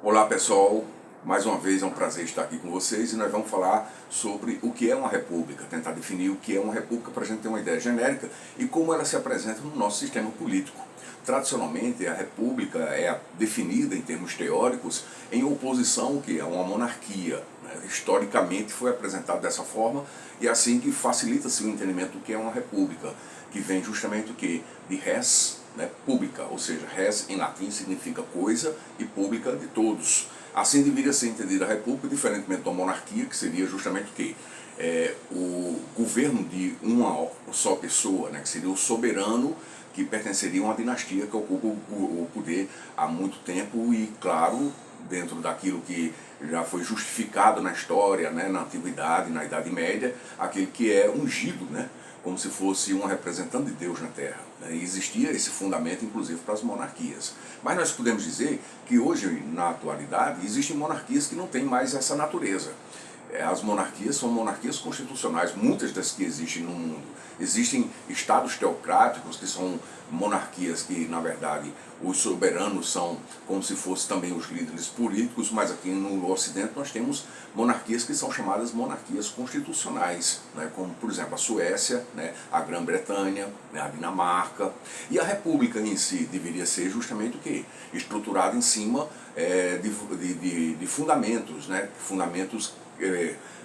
Olá pessoal, mais uma vez é um prazer estar aqui com vocês e nós vamos falar sobre o que é uma república, tentar definir o que é uma república para a gente ter uma ideia genérica e como ela se apresenta no nosso sistema político. Tradicionalmente a república é definida em termos teóricos em oposição ao que é uma monarquia, né? Historicamente foi apresentado dessa forma e é assim que facilita-se o entendimento do que é uma república, que vem justamente o que? De res, né, pública, ou seja, res em latim significa coisa e pública de todos. Assim deveria ser entendida a república, diferentemente da monarquia, que seria justamente o quê? O governo de uma só pessoa, né, que seria o soberano, que pertenceria a uma dinastia que ocupa o poder há muito tempo e, claro, dentro daquilo que já foi justificado na história, né, na antiguidade, na Idade Média, aquele que é ungido, né, como se fosse um representante de Deus na Terra. Né? E existia esse fundamento, inclusive, para as monarquias. Mas nós podemos dizer que hoje, na atualidade, existem monarquias que não têm mais essa natureza. As monarquias são monarquias constitucionais, muitas das que existem no mundo. Existem estados teocráticos, que são monarquias que, na verdade, os soberanos são como se fossem também os líderes políticos, mas aqui no Ocidente nós temos monarquias que são chamadas monarquias constitucionais, né, como, por exemplo, a Suécia, né, a Grã-Bretanha, né, a Dinamarca. E a república em si deveria ser justamente o quê? Estruturada em cima de fundamentos, né, fundamentos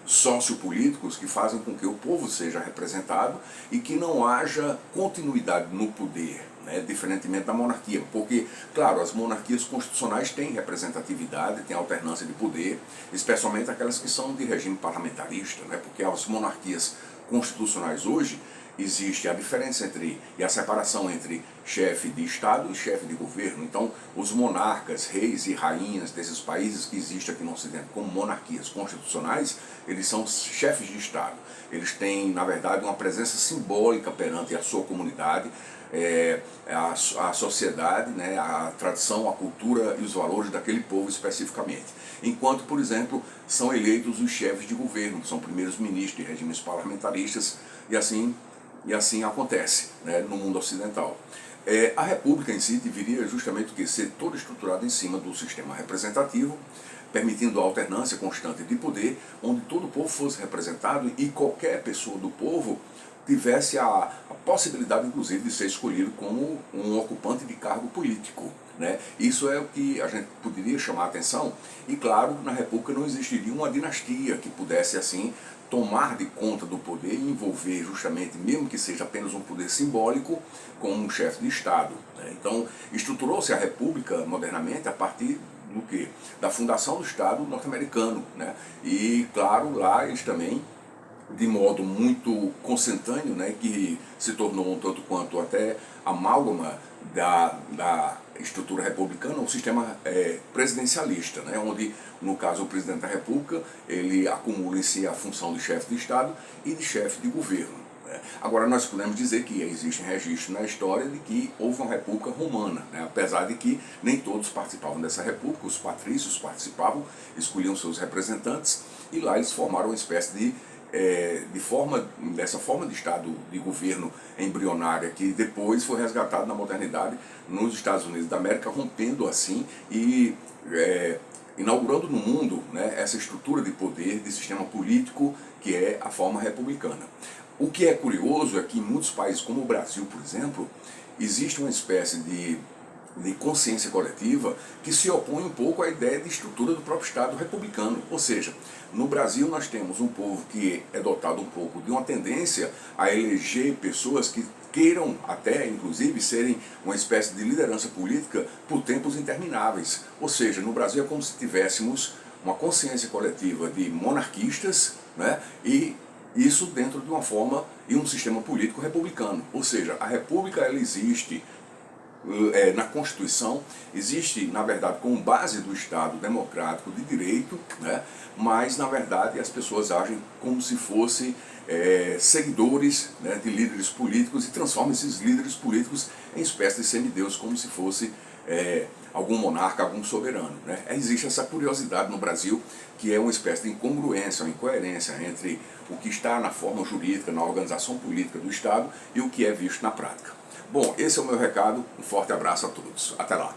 sociopolíticos que fazem com que o povo seja representado e que não haja continuidade no poder, né, diferentemente da monarquia, porque, claro, as monarquias constitucionais têm representatividade, têm alternância de poder, especialmente aquelas que são de regime parlamentarista, né, porque as monarquias constitucionais hoje existe a diferença entre e a separação entre chefe de Estado e chefe de governo. Então, os monarcas, reis e rainhas desses países que existem aqui no Ocidente como monarquias constitucionais, eles são chefes de Estado. Eles têm, na verdade, uma presença simbólica perante a sua comunidade, a sociedade, né, a tradição, a cultura e os valores daquele povo especificamente. Enquanto, por exemplo, são eleitos os chefes de governo, que são primeiros ministros de regimes parlamentaristas, e assim acontece, né, no mundo ocidental. A república em si deveria justamente o que? Ser toda estruturada em cima do sistema representativo, permitindo a alternância constante de poder, onde todo o povo fosse representado e qualquer pessoa do povo tivesse a possibilidade, inclusive, de ser escolhido como um ocupante de cargo político. Né? Isso é o que a gente poderia chamar a atenção e, claro, na República não existiria uma dinastia que pudesse, assim, tomar de conta do poder e envolver justamente, mesmo que seja apenas um poder simbólico, como um chefe de Estado. Né? Então, estruturou-se a República modernamente a partir do quê? Da fundação do Estado norte-americano. Né? E, claro, lá eles também, de modo muito consentâneo, né, que se tornou um tanto quanto até amálgama da estrutura republicana, um sistema presidencialista, né, onde, no caso, o presidente da República, ele acumula em si a função de chefe de Estado e de chefe de governo. Né. Agora, nós podemos dizer que existem registros na história de que houve uma república romana, né, apesar de que nem todos participavam dessa república, os patrícios participavam, escolhiam seus representantes, e lá eles formaram uma espécie dessa forma de Estado de governo embrionária que depois foi resgatada na modernidade nos Estados Unidos da América, rompendo assim e inaugurando no mundo, né, essa estrutura de poder, de sistema político que é a forma republicana. O que é curioso é que em muitos países, como o Brasil, por exemplo, existe uma espécie de consciência coletiva que se opõe um pouco à ideia de estrutura do próprio Estado republicano. Ou seja, no Brasil nós temos um povo que é dotado um pouco de uma tendência a eleger pessoas que queiram até, inclusive, serem uma espécie de liderança política por tempos intermináveis. Ou seja, no Brasil é como se tivéssemos uma consciência coletiva de monarquistas, né, e isso dentro de uma forma e um sistema político republicano. Ou seja, a república ela existe na Constituição, existe, na verdade, como base do Estado democrático de direito, né? Mas, na verdade, as pessoas agem como se fossem seguidores, né, de líderes políticos e transformam esses líderes políticos em espécie de semideus, como se fosse algum monarca, algum soberano. Né? Existe essa curiosidade no Brasil, que é uma espécie de incongruência, uma incoerência entre o que está na forma jurídica, na organização política do Estado e o que é visto na prática. Bom, esse é o meu recado, um forte abraço a todos. Até lá.